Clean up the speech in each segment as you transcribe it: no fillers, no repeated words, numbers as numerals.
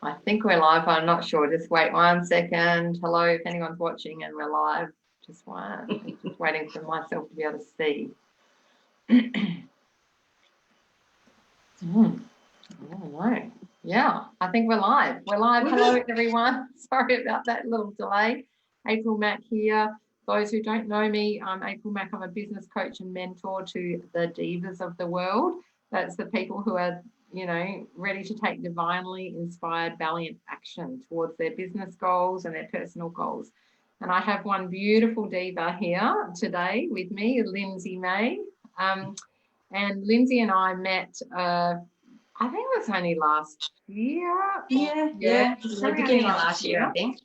I think we're live. I'm not sure. Just wait 1 second. Hello, if anyone's watching and we're live. Just waiting for myself to be able to see. I don't know. Yeah, I think we're live. We're live. Hello, everyone. Sorry about that little delay. April Mack here. Those who don't know me, I'm April Mack. I'm a business coach and mentor to the divas of the world. That's the people who are, ready to take divinely inspired, valiant action towards their business goals and their personal goals. And I have one beautiful diva here today with me, Lynzey May. And Lynzey and I met, I think it was only last year. Yeah. The beginning of last year, I think.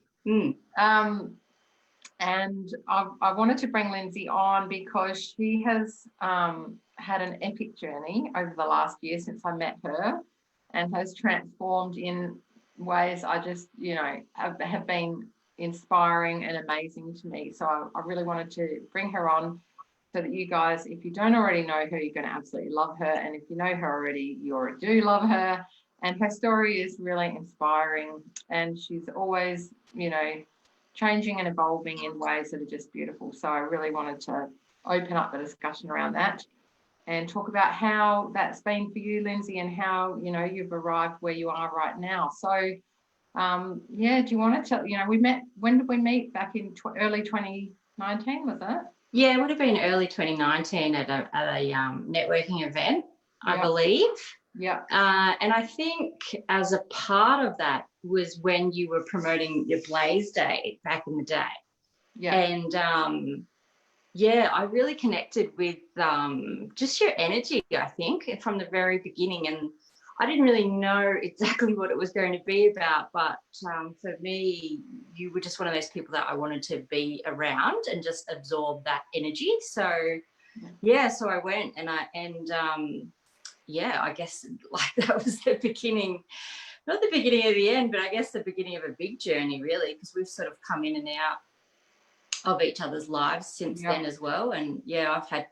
And I wanted to bring Lynzey on because she has had an epic journey over the last year since I met her, and has transformed in ways I just, have been inspiring and amazing to me. So I really wanted to bring her on so that you guys, if you don't already know her, you're going to absolutely love her. And if you know her already, you already do love her. And her story is really inspiring. And she's always, changing and evolving in ways that are just beautiful. So I really wanted to open up the discussion around that and talk about how that's been for you, Lynzey, and how, you've arrived where you are right now. So, do you want to tell, when did we meet? Back in early 2019, was it? Yeah, it would have been early 2019 at a networking event, I believe. Yeah. And I think as a part of that was when you were promoting your Blaze Day back in the day. Yeah. And I really connected with just your energy, I think, from the very beginning. And I didn't really know exactly what it was going to be about, but for me, you were just one of those people that I wanted to be around and just absorb that energy. So so I went I guess like that was the beginning, not the beginning of the end, but I guess the beginning of a big journey, really, because we've sort of come in and out of each other's lives since then as well. And I've had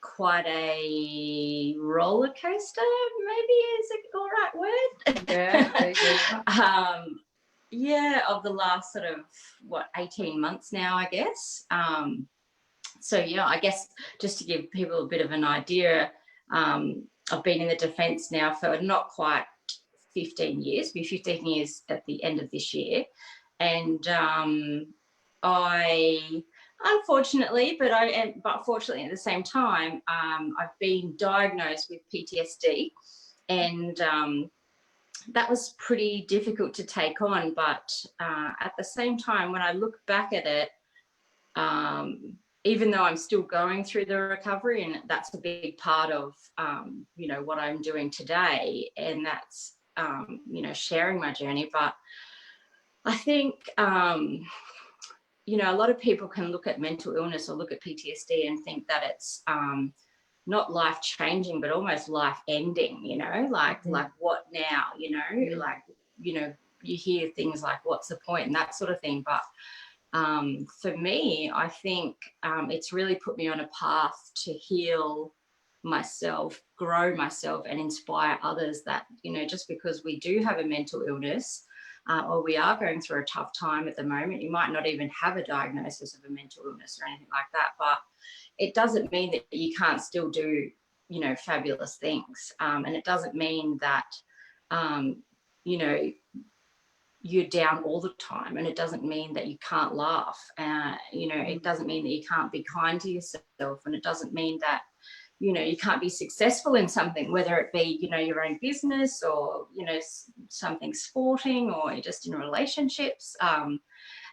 quite a roller coaster, maybe is the right word. Of the last sort of 18 months now, I guess. I guess just to give people a bit of an idea, I've been in the defence now for not quite 15 years, be 15 years at the end of this year. And I, unfortunately, but fortunately at the same time, I've been diagnosed with PTSD, and that was pretty difficult to take on. But at the same time, when I look back at it, even though I'm still going through the recovery, and that's a big part of, what I'm doing today, and that's, sharing my journey. But I think, a lot of people can look at mental illness or look at PTSD and think that it's not life-changing, but almost life-ending, like what now, you hear things like, what's the point, and that sort of thing. But for me, I think it's really put me on a path to heal myself, grow myself, and inspire others that, just because we do have a mental illness or we are going through a tough time at the moment, you might not even have a diagnosis of a mental illness or anything like that, but it doesn't mean that you can't still do, fabulous things. And it doesn't mean that, you're down all the time, and it doesn't mean that you can't laugh. It doesn't mean that you can't be kind to yourself, and it doesn't mean that, you can't be successful in something, whether it be, your own business or, something sporting, or just in relationships. And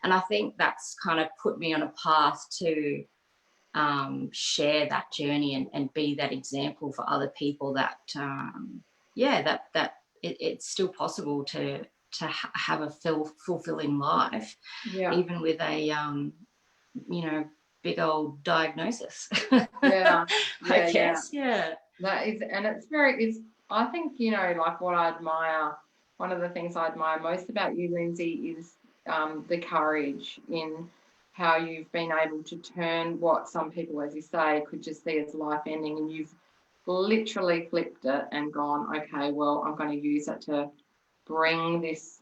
I think that's kind of put me on a path to share that journey and be that example for other people that, that it's still possible to have a fulfilling life, even with a, big old diagnosis. I guess. That is, and I think, like what I admire, one of the things I admire most about you, Lynzey, is the courage in how you've been able to turn what some people, as you say, could just see as life ending, and you've literally flipped it and gone, okay, well, I'm going to use it to bring this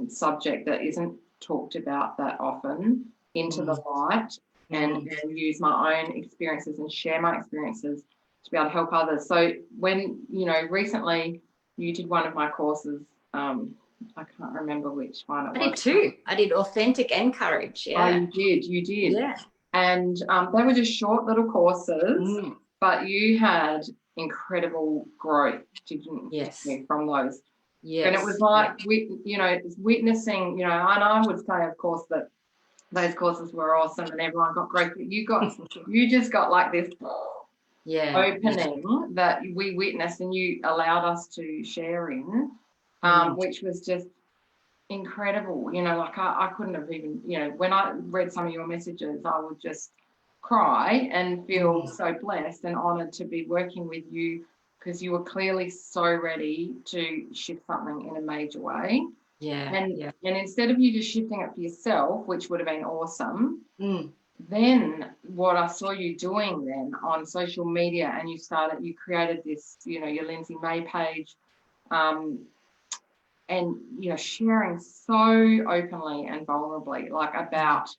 subject that isn't talked about that often into the light and use my own experiences and share my experiences to be able to help others. So when, recently you did one of my courses, I can't remember which one it was. I did too. I did Authentic and Courage. Yeah. Oh, you did. Yeah. And they were just short little courses, but you had incredible growth, didn't you, from those? Yes. And it was like, witnessing, and I would say, of course, that those courses were awesome and everyone got great, but you just got like this opening that we witnessed and you allowed us to share in, which was just incredible. Like I couldn't have even, when I read some of your messages, I would just cry and feel so blessed and honoured to be working with you, because you were clearly so ready to shift something in a major way. And instead of you just shifting it for yourself, which would have been awesome, then what I saw you doing then on social media, and you created this, your Lynzey May page, and sharing so openly and vulnerably, like about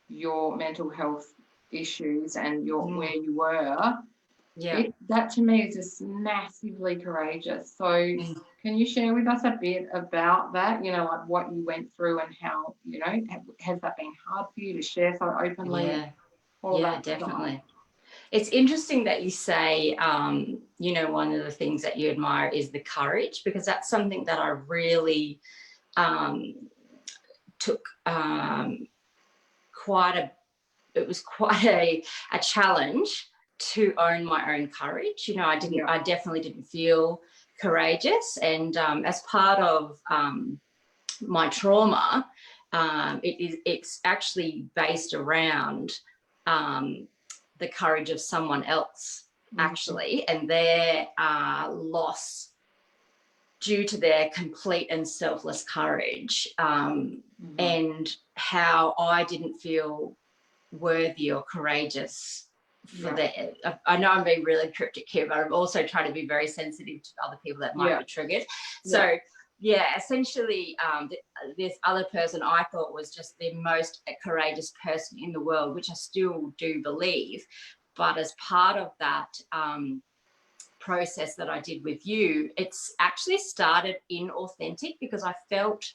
your mental health issues and where you were. That to me is just massively courageous. So can you share with us a bit about that, like what you went through and how, has that been hard for you to share so openly? Yeah, definitely. It's interesting that you say, one of the things that you admire is the courage, because that's something that I really took it was quite a challenge to own my own courage. I definitely didn't feel courageous. And as part of my trauma, it's actually based around the courage of someone else, actually, and their loss due to their complete and selfless courage, and how I didn't feel worthy or courageous for that. I know I'm being really cryptic here, but I'm also trying to be very sensitive to other people that might be triggered. So essentially, this other person I thought was just the most courageous person in the world, which I still do believe. But as part of that process that I did with you, it's actually started in Authentic, because I felt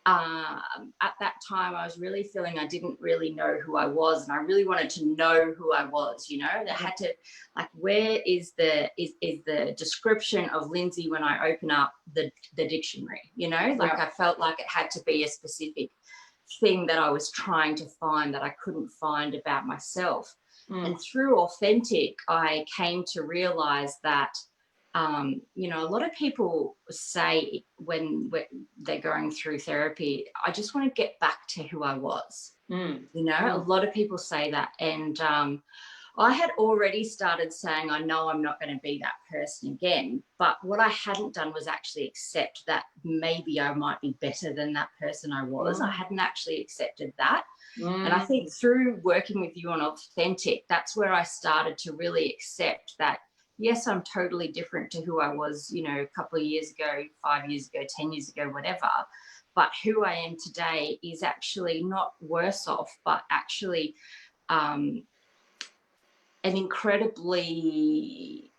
at that time I was really feeling I didn't really know who I was, and I really wanted to know who I was. I had to, like, where is the description of Lynzey when I open up the dictionary? I felt like it had to be a specific thing that I was trying to find that I couldn't find about myself. And through Authentic, I came to realize that a lot of people say when they're going through therapy, I just want to get back to who I was. A lot of people say that. And I had already started saying, I know I'm not going to be that person again. But what I hadn't done was actually accept that maybe I might be better than that person I was. I hadn't actually accepted that. And I think through working with you on Authentic, that's where I started to really accept that, yes, I'm totally different to who I was, a couple of years ago, 5 years ago, 10 years ago, whatever. But who I am today is actually not worse off, but actually an incredibly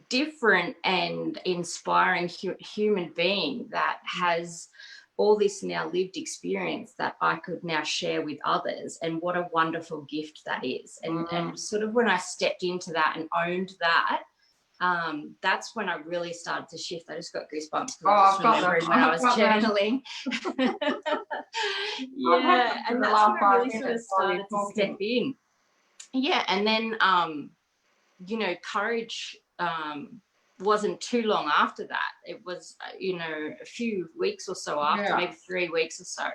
different and inspiring human being that has all this now lived experience that I could now share with others. And what a wonderful gift that is. And sort of when I stepped into that and owned that, that's when I really started to shift. I just got goosebumps because I just remembered when I was journaling. And that's when I really sort of started to step in. Yeah, and then, courage wasn't too long after that. It was, a few weeks or so after, maybe 3 weeks or so.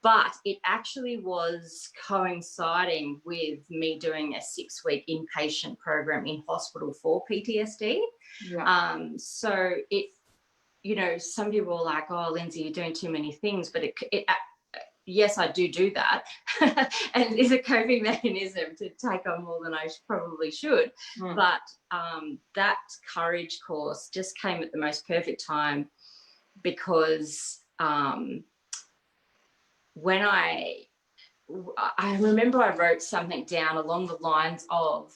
But it actually was coinciding with me doing a 6-week inpatient program in hospital for PTSD. So it, some people are like, oh, Lynzey, you're doing too many things, but yes, I do that. And it is a coping mechanism to take on more than I probably should. But that courage course just came at the most perfect time, because when I remember I wrote something down along the lines of,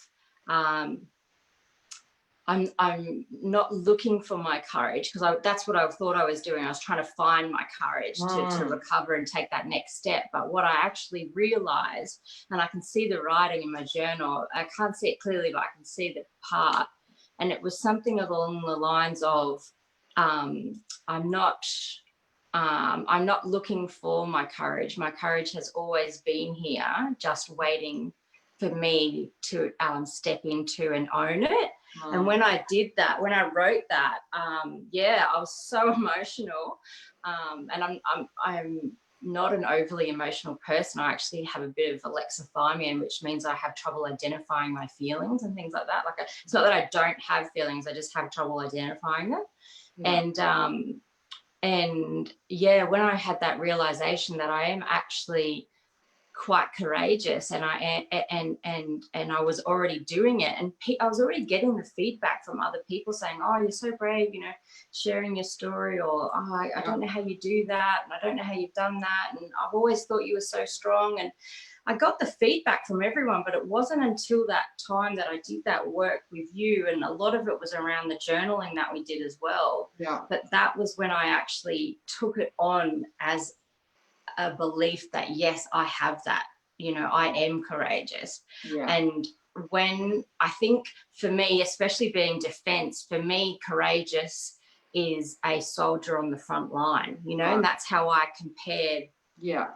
I'm not looking for my courage, because that's what I thought I was doing. I was trying to find my courage to recover and take that next step. But what I actually realized, and I can see the writing in my journal, I can't see it clearly, but I can see the part. And it was something along the lines of, I'm not looking for my courage. My courage has always been here, just waiting for me to step into and own it. And when I did that, when I wrote that, I was so emotional. And I'm not an overly emotional person. I actually have a bit of alexithymia, which means I have trouble identifying my feelings and things like that. Like, it's not that I don't have feelings, I just have trouble identifying them. Yeah. And when I had that realization that I am actually quite courageous, and I was already doing it, and I was already getting the feedback from other people saying, oh, you're so brave, you know, sharing your story, or oh, I don't know how you do that, and I don't know how you've done that, and I've always thought you were so strong. And I got the feedback from everyone, but it wasn't until that time that I did that work with you, and a lot of it was around the journaling that we did as well, that was when I actually took it on as a belief that, yes, I have that, you know, I am courageous. And when I think, for me, especially being defense, for me, courageous is a soldier on the front line, you know, and that's how I compared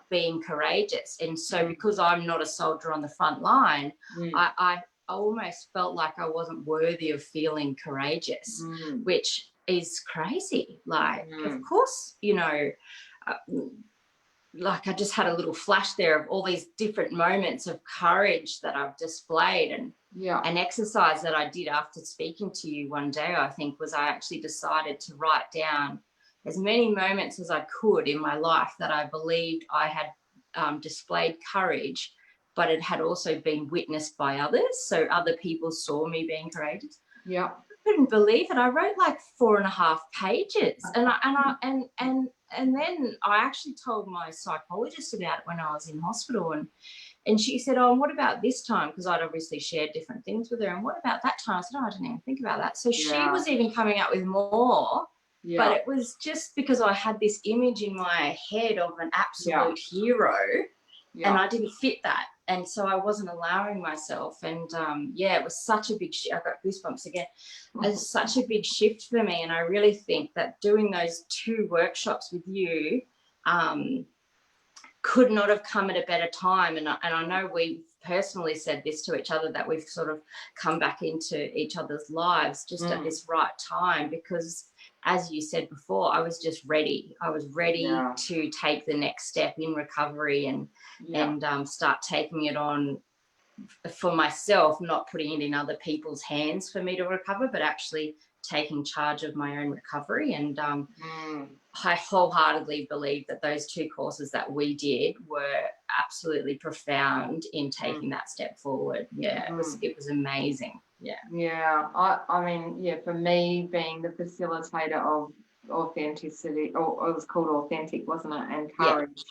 being courageous. And so because I'm not a soldier on the front line, I almost felt like I wasn't worthy of feeling courageous, which is crazy. Like, of course, you know, like I just had a little flash there of all these different moments of courage that I've displayed. And an exercise that I did after speaking to you one day, I think, was I actually decided to write down as many moments as I could in my life that I believed I had displayed courage, but it had also been witnessed by others. So other people saw me being courageous. I couldn't believe it. I wrote like 4.5 pages, and then I actually told my psychologist about it when I was in hospital, and she said, oh, and what about this time? Because I'd obviously shared different things with her. And what about that time? I said, oh, I didn't even think about that. So she was even coming up with more, but it was just because I had this image in my head of an absolute hero, and I didn't fit that. And so I wasn't allowing myself. And it was such a big shift. I got goosebumps again. It was such a big shift for me. And I really think that doing those 2 workshops with you could not have come at a better time. And I know we've personally said this to each other, that we've sort of come back into each other's lives just at this right time, because, as you said before, I was just ready. I was ready to take the next step in recovery and start taking it on for myself, not putting it in other people's hands for me to recover, but actually taking charge of my own recovery. And I wholeheartedly believe that those 2 courses that we did were absolutely profound in taking that step forward. It was amazing. I mean, for me, being the facilitator of authenticity, or it was called Authentic, wasn't it, and courage.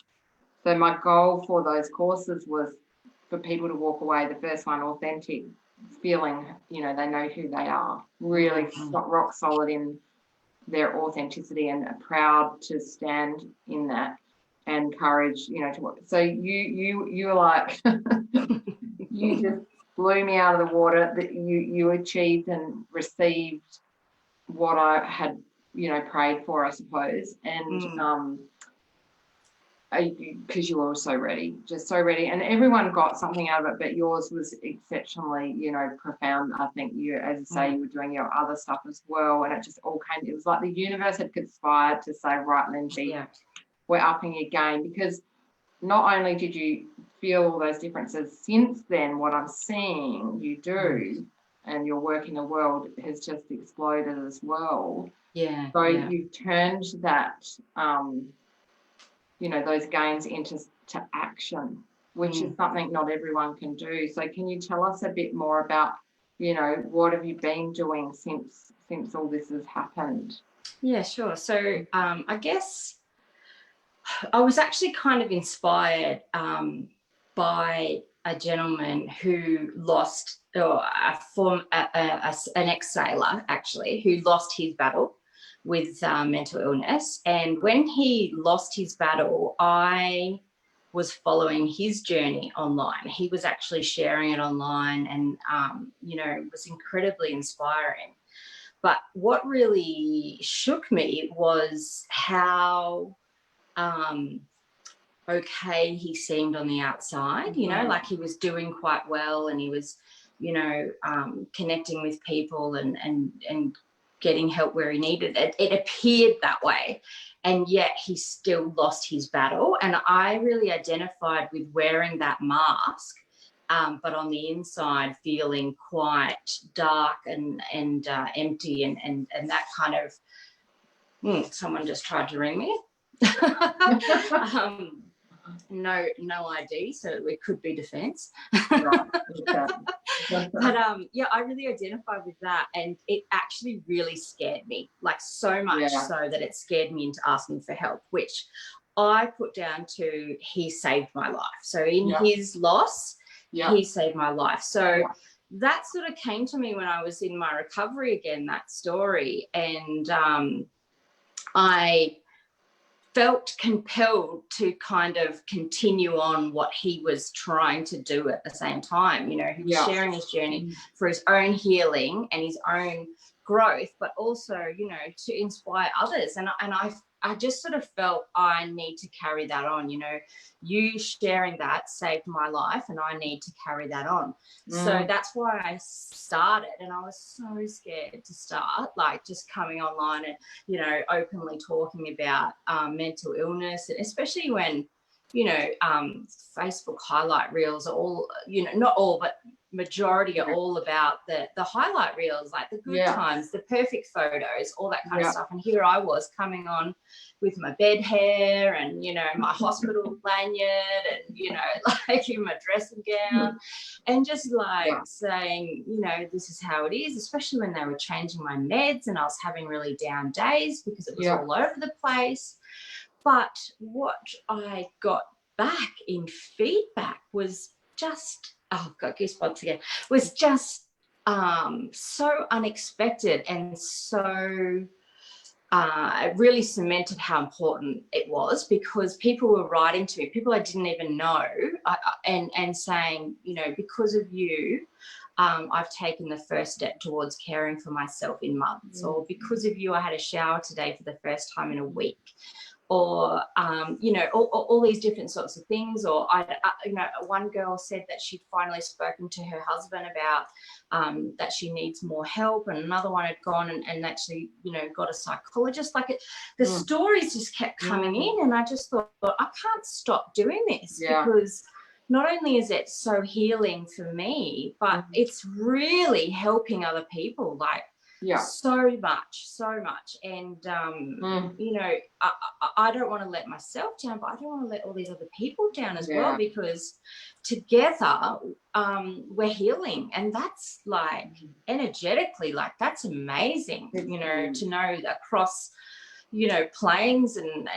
So my goal for those courses was for people to walk away, the first one, authentic, feeling, you know, they know who they are, really rock solid in their authenticity and are proud to stand in that, and courage, you know, so you were like you just blew me out of the water, that you achieved and received what I had, you know, prayed for, I suppose. And because you were so ready, just so ready, and everyone got something out of it, but yours was exceptionally, you know, profound. I think you, as you say, you were doing your other stuff as well, and it just all came, it was like the universe had conspired to say, right, Lynzey, we're upping your game, because not only did you feel all those differences, since then what I'm seeing you do and your work in the world has just exploded as well. So you've turned that you know, those gains into action, which is something not everyone can do. So can you tell us a bit more about, you know, what have you been doing since all this has happened? Yeah, sure. So I guess I was actually kind of inspired by a gentleman who lost, or an ex-sailor actually, who lost his battle with mental illness. And when he lost his battle, I was following his journey online. He was actually sharing it online, and it was incredibly inspiring. But what really shook me was how okay he seemed on the outside, like he was doing quite well, and he was, connecting with people and getting help where he needed it. It appeared that way. And yet he still lost his battle. And I really identified with wearing that mask, but on the inside feeling quite dark and empty and that kind of, someone just tried to ring me. No ID, so it could be defense. Right. Okay. But yeah, I really identified with that, and it actually really scared me, like so much so that it scared me into asking for help, which I put down to he saved my life. So in his loss, he saved my life. So that sort of came to me when I was in my recovery again, that story, and I felt compelled to kind of continue on what he was trying to do at the same time. He was sharing his journey for his own healing and his own growth, but also, to inspire others. And I just sort of felt I need to carry that on. You sharing that saved my life, and I need to carry that on. So that's why I started, and I was so scared to start, like just coming online and, openly talking about mental illness, and especially when, Facebook highlight reels are all, not all, but majority are all about the highlight reels, like the good times, the perfect photos, all that kind of stuff. And here I was coming on with my bed hair and, my hospital lanyard and, like in my dressing gown, and just like saying, this is how it is, especially when they were changing my meds and I was having really down days because it was all over the place. But what I got back in feedback was just, oh, I've got goosebumps again, was just so unexpected, and so it really cemented how important it was, because people were writing to me, people I didn't even know, and saying, because of you, I've taken the first step towards caring for myself in months, or because of you, I had a shower today for the first time in a week. Or, all these different sorts of things. Or, one girl said that she'd finally spoken to her husband about that she needs more help, and another one had gone and actually, got a psychologist. Like the stories just kept coming in, and I just thought, I can't stop doing this, because not only is it so healing for me, but it's really helping other people, like, so much. And I don't want to let myself down, but I don't want to let all these other people down as well, because together we're healing, and that's like energetically, like that's amazing, to know that across planes and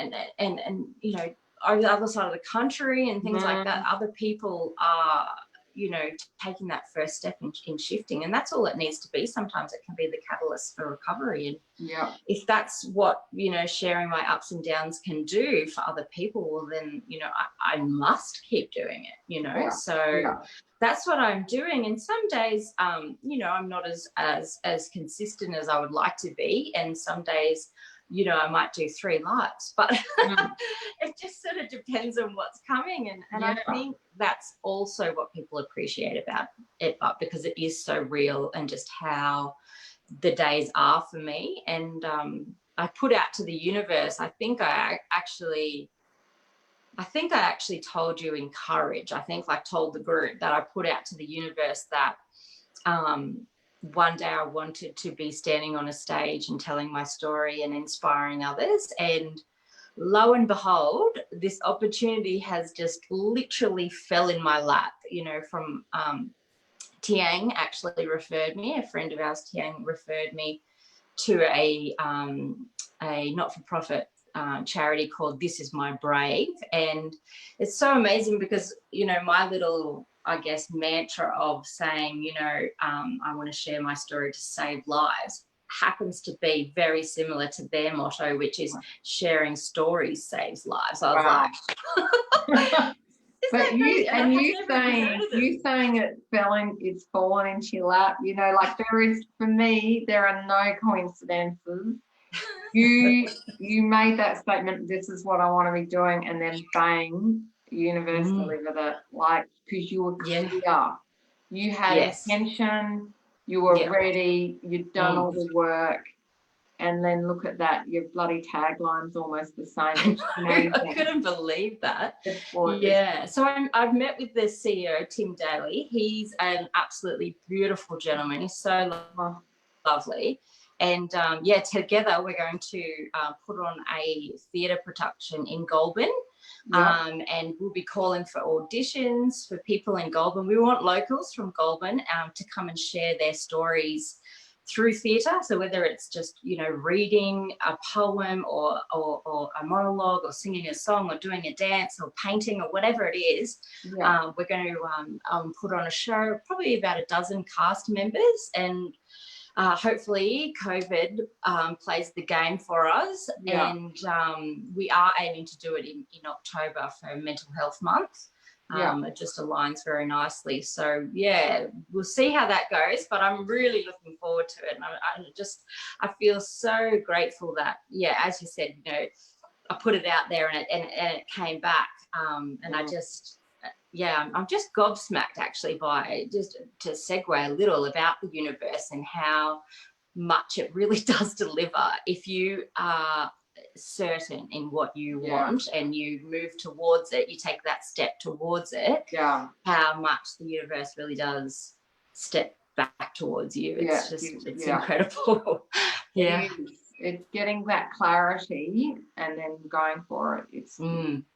over the other side of the country and things like that, other people are taking that first step in shifting. And that's all it needs to be. Sometimes it can be the catalyst for recovery. And if that's what, sharing my ups and downs can do for other people, well, then, I must keep doing it, so that's what I'm doing. And some days, I'm not as consistent as I would like to be. And some days, I might do 3 lives, but it just sort of depends on what's coming. And I think that's also what people appreciate about it, because it is so real, and just how the days are for me. And I put out to the universe, I think I actually told you in Courage, told the group that I put out to the universe that one day I wanted to be standing on a stage and telling my story and inspiring others. And lo and behold, this opportunity has just literally fell in my lap, from Tiang actually referred me, a friend of ours, Tiang, referred me to a not-for-profit charity called This Is My Brave. And it's so amazing because, you know, my little, I guess, mantra of saying, you know, I want to share my story to save lives happens to be very similar to their motto, which is sharing stories saves lives. I was like, but you saying it's fallen into your lap, you know, like for me, there are no coincidences. You made that statement, this is what I want to be doing, and then bang, universe delivered it, like, because you were clear. You had intention, you were ready, you'd done all the work, and then look at that, your bloody tagline's almost the same. I couldn't believe that. Yeah, so I've met with the CEO, Tim Daly. He's an absolutely beautiful gentleman. He's so lovely. And together we're going to put on a theatre production in Goulburn. And we'll be calling for auditions for people in Goulburn. We want locals from Goulburn to come and share their stories through theatre. So whether it's just, you know, reading a poem or a monologue or singing a song or doing a dance or painting or whatever it is, we're going to put on a show, probably about a dozen cast members, and hopefully COVID plays the game for us. And we are aiming to do it in October for Mental Health Month. It just aligns very nicely. So, yeah, we'll see how that goes, but I'm really looking forward to it. And I feel so grateful that, as you said, you know, I put it out there and it came back. And I just, I'm just gobsmacked actually by, just to segue a little, about the universe and how much it really does deliver if you are certain in what you want and you move towards it, you take that step towards it, how much the universe really does step back towards you. It's it's incredible. It's getting that clarity and then going for it. It's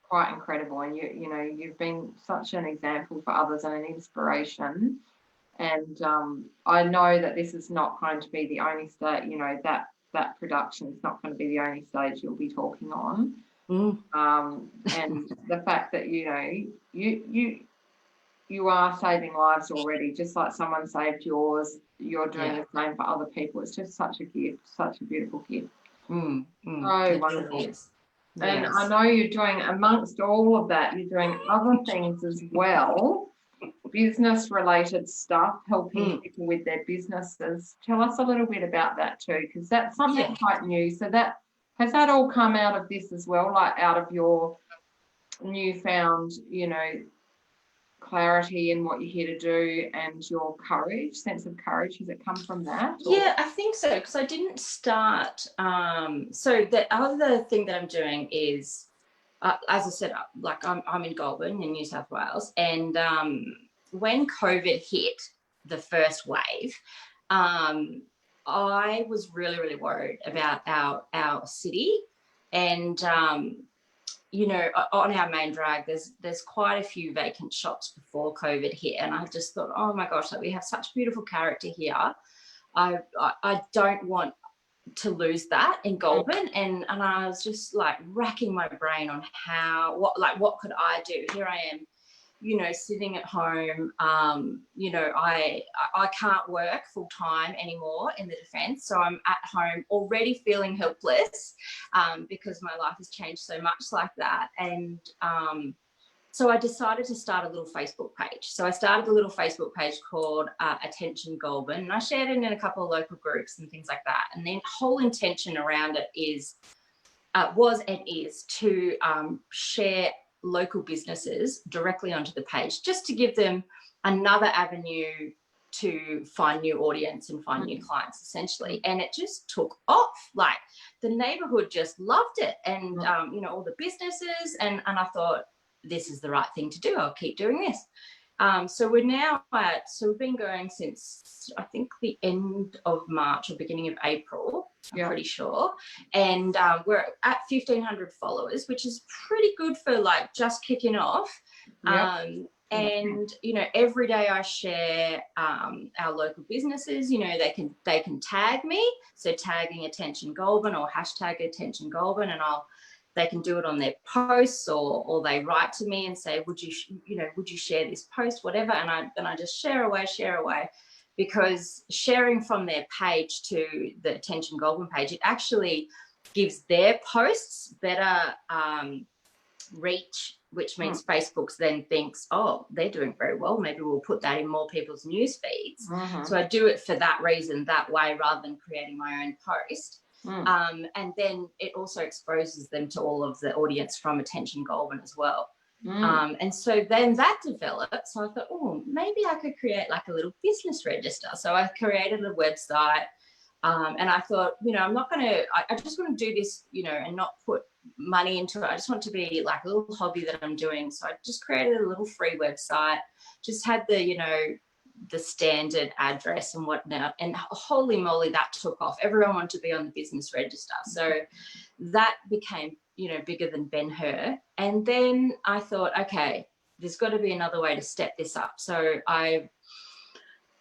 quite incredible. And you know, you've been such an example for others and an inspiration. And I know that this is not going to be the only stage, you know, that production is not going to be the only stage you'll be talking on. And the fact that, you know, you are saving lives already, just like someone saved yours, you're doing the same for other people. It's just such a gift, such a beautiful gift. So wonderful. And I know you're doing, amongst all of that, you're doing other things as well, business related stuff, helping people with their businesses. Tell us a little bit about that too, because that's something quite new. So has that all come out of this as well, like out of your newfound, you know, clarity in what you're here to do and your courage, sense of courage? Has it come from that? Or? Yeah, I think so, because I didn't start. So the other thing that I'm doing is, as I said, like I'm in Goulburn in New South Wales, and when COVID hit the first wave, I was really, really worried about our city. And, you know, on our main drag, there's quite a few vacant shops before COVID hit. And I just thought, oh my gosh, like, we have such beautiful character here. I don't want to lose that in Goulburn. And I was just like racking my brain on what could I do? Here I am, you know, sitting at home. You know, I can't work full time anymore in the defence, so I'm at home already feeling helpless because my life has changed so much like that. And so I decided to start a little Facebook page. So I started a little Facebook page called Attention Goulburn, and I shared it in a couple of local groups and things like that. And the whole intention around it was and is to share local businesses directly onto the page, just to give them another avenue to find new audience and find new clients, essentially. And it just took off. Like, the neighborhood just loved it, and you know, all the businesses, and I thought, this is the right thing to do. I'll keep doing this. So we're now we've been going since, I think, the end of March or beginning of April, I'm pretty sure. And we're at 1,500 followers, which is pretty good for like just kicking off. And, you know, every day I share our local businesses, you know, they can tag me. So tagging Attention Goulburn or hashtag Attention Goulburn, and they can do it on their posts, or they write to me and say, would you share this post, whatever. And I just share away, because sharing from their page to the Attention Goulburn page, it actually gives their posts better reach, which means Facebook's then thinks, oh, they're doing very well, maybe we'll put that in more people's news feeds. So I do it for that reason, that way, rather than creating my own post. And then it also exposes them to all of the audience from Attention Goulburn as well. And so then that developed. So I thought, oh, maybe I could create like a little business register. So I created a website. And I thought, you know, I just want to do this, you know, and not put money into it. I just want to be like a little hobby that I'm doing. So I just created a little free website, just had the, you know, the standard address and whatnot. And holy moly, that took off. Everyone wanted to be on the business register. So that became, you know, bigger than Ben-Hur. And then I thought, okay, there's got to be another way to step this up. So I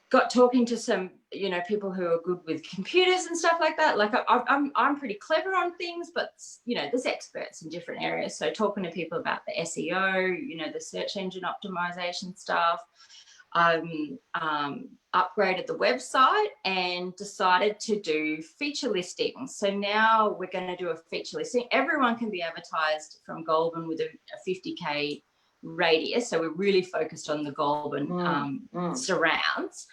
got talking to some, you know, people who are good with computers and stuff like that. Like I'm pretty clever on things, but, you know, there's experts in different areas. So talking to people about the SEO, you know, the search engine optimization stuff. Upgraded the website and decided to do feature listings. So now we're going to do a feature listing. Everyone can be advertised from Goulburn with a 50K radius. So we're really focused on the Goulburn surrounds.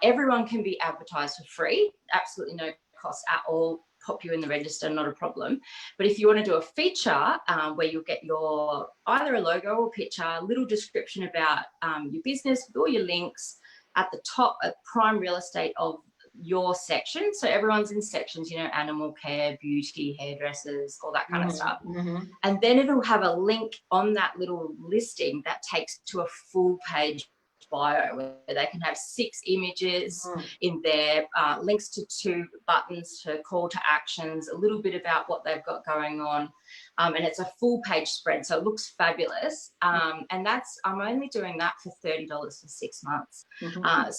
Everyone can be advertised for free, absolutely no cost at all. Pop you in the register, not a problem. But if you want to do a feature where you'll get your either a logo or picture, a little description about your business with all your links at the top at prime real estate of your section. So everyone's in sections, you know, animal care, beauty, hairdressers, all that kind of stuff. And then it'll have a link on that little listing that takes to a full page bio where they can have 6 images in there, links to 2 buttons to call to actions, a little bit about what they've got going on, and it's a full page spread, so it looks fabulous. And I'm only doing that for $30 for 6 months.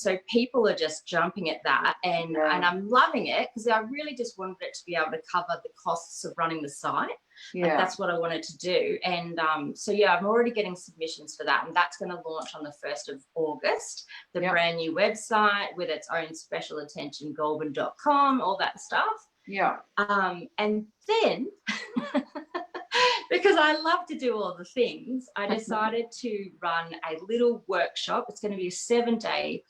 So people are just jumping at that, and I'm loving it, because I really just wanted it to be able to cover the costs of running the site. Like that's what I wanted to do. And so yeah, I'm already getting submissions for that, and that's going to launch on the 1st of August, the brand new website with its own special attention goulburn.com, all that stuff. And then because I love to do all the things, I decided to run a little workshop. It's going to be a 7-day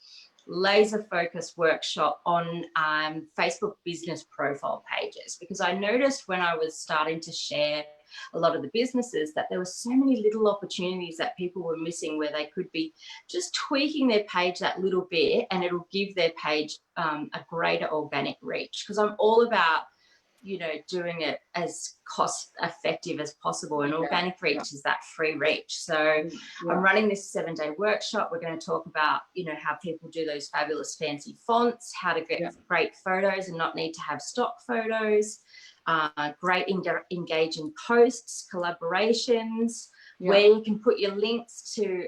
laser focused workshop on Facebook business profile pages, because I noticed when I was starting to share a lot of the businesses that there were so many little opportunities that people were missing, where they could be just tweaking their page that little bit, and it'll give their page a greater organic reach, because I'm all about, you know, doing it as cost effective as possible, and organic reach is that free reach. So I'm running this 7-day workshop. We're going to talk about, you know, how people do those fabulous fancy fonts, how to get great photos and not need to have stock photos, great engaging posts, collaborations, where you can put your links to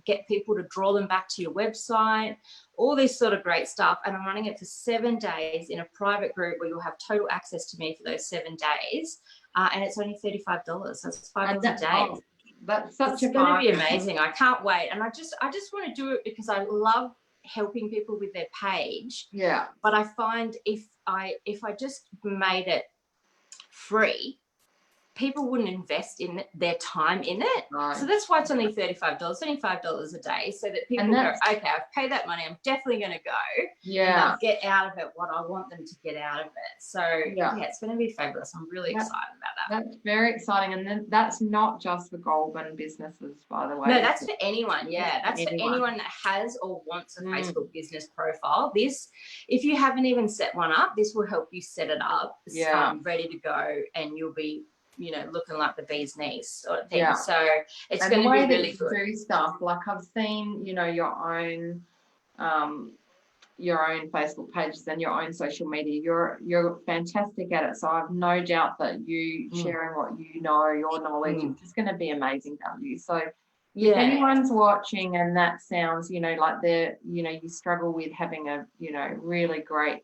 get people to draw them back to your website, all this sort of great stuff. And I'm running it for 7 days in a private group where you'll have total access to me for those 7 days. And it's only $35. So it's $5 a day. That's such it's going to be amazing. I can't wait. And I just want to do it because I love helping people with their page. But I find if I just made it free, people wouldn't invest in their time in it. So that's why it's only $35, only $5 a day, so that people go, okay, I've paid that money, I'm definitely going to go and they'll get out of it what I want them to get out of it. So it's going to be fabulous. I'm really excited about that. That's very exciting. And then that's not just for Goulburn businesses, by the way. No, that's for anyone. That's for anyone that has or wants a Facebook business profile. This, if you haven't even set one up, this will help you set it up, ready to go, and you'll be, you know, looking like the bee's knees sort of thing. So it's going to be really good. Do stuff like I've seen, you know, your own Facebook pages and your own social media. You're fantastic at it. So I've no doubt that you sharing what you know, your knowledge is just going to be amazing value. So If anyone's watching and that sounds, like you struggle with having a, really great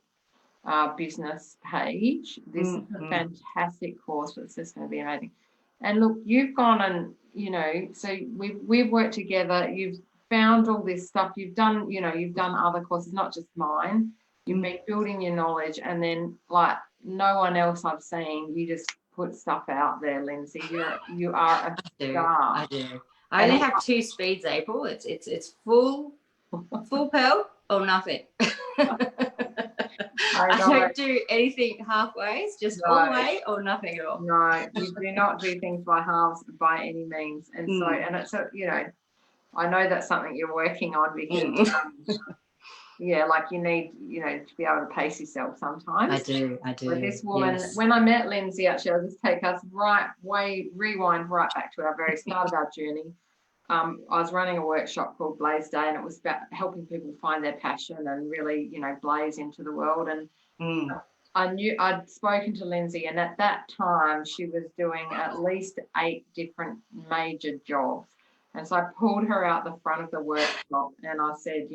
business page, this is a fantastic course that's just going to be amazing. And look, you've gone and, so we've worked together. You've found all this stuff. You've done, you've done other courses, not just mine. You've been building your knowledge, and then like no one else I've seen, you just put stuff out there, Lynzey. You are a star. I do. I only have 2 speeds, April. It's full pearl or nothing. I don't do anything halfway. It's just all way or nothing at all. No, you do not do things by halves by any means. And so, and it's I know that's something you're working on because like you need, to be able to pace yourself sometimes. I do. But this woman, when I met Lynzey, actually, I'll just take us rewind right back to our very start of our journey. I was running a workshop called Blaze Day, and it was about helping people find their passion and really, blaze into the world. And I knew I'd spoken to Lynzey, and at that time she was doing at least 8 different major jobs. And so I pulled her out the front of the workshop and I said,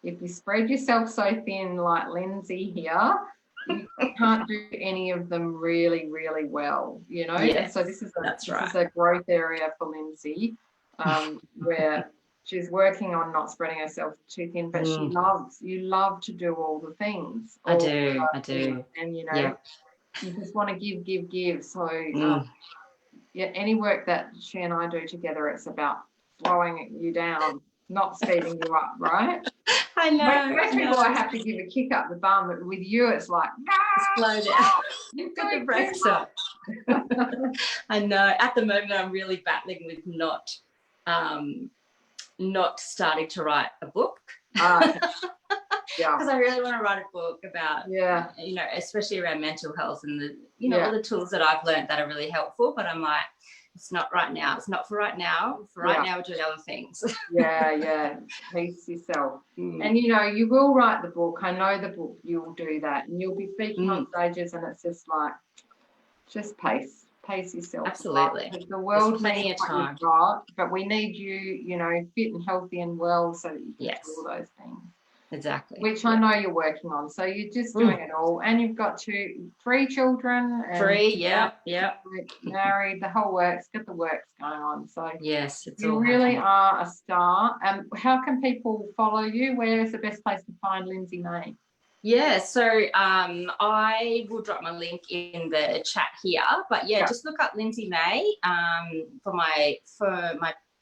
if you spread yourself so thin like Lynzey here, you can't do any of them really, really well, Yes, and so this is a growth area for Lynzey, where she's working on not spreading herself too thin, but you love to do all the things. I do. And, you just want to give. So, any work that she and I do together, it's about slowing you down, not speeding you up, right? I know. Most people I have to give a kick up the bum, but with you, it's like, slow down. You've got the brakes up. I know. At the moment, I'm really battling with not starting to write a book. Because I really want to write a book about, especially around mental health and the, all the tools that I've learned that are really helpful. But I'm like, it's not right now. It's not for right now. For right now, we're doing other things. Pace yourself. And, you will write the book. I know the book, you'll do that. And you'll be speaking on stages, and it's just like, just pace yourself. Absolutely. The world needs what you've got, but we need you, fit and healthy and well so that you can do all those things. Exactly. Which I know you're working on. So you're just doing it all. And you've got 3 children. And 3, yeah. Married, the whole works, got the works going on. So yes, it's you really are a star. How can people follow you? Where is the best place to find Lynzey May? Yeah, so I will drop my link in the chat here. But just look up Lynzey May for my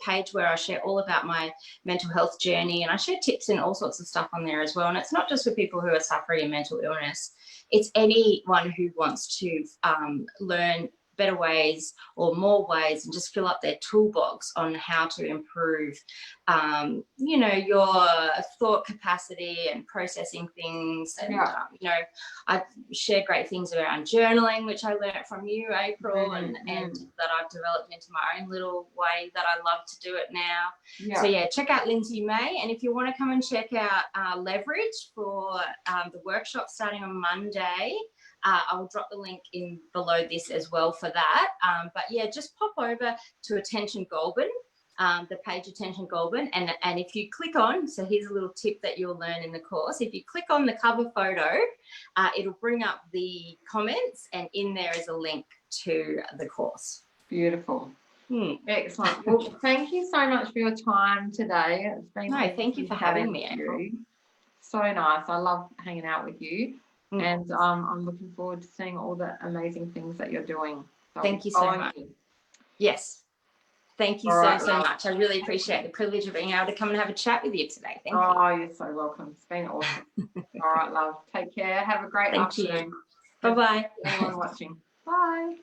page where I share all about my mental health journey, and I share tips and all sorts of stuff on there as well. And it's not just for people who are suffering a mental illness, it's anyone who wants to learn better ways or more ways and just fill up their toolbox on how to improve your thought capacity and processing things. And I've shared great things around journaling, which I learned from you, April, and that I've developed into my own little way that I love to do it now. So check out Lynzey May, and if you want to come and check out Leverage for the workshop starting on Monday, I'll drop the link in below this as well for that. But just pop over to Attention Goulburn, the page Attention Goulburn, and if you click on, so here's a little tip that you'll learn in the course. If you click on the cover photo, it'll bring up the comments, and in there is a link to the course. Beautiful. Excellent. Well, thank you so much for your time today. It's been thank you for having me, April. So nice. I love hanging out with you. And I'm looking forward to seeing all the amazing things that you're doing. So thank you so much. Yes. Thank you so much. I really appreciate the privilege of being able to come and have a chat with you today. Thank you. Oh, you're so welcome. It's been awesome. All right, love. Take care. Have a great afternoon. Bye-bye. Anyone watching. Bye.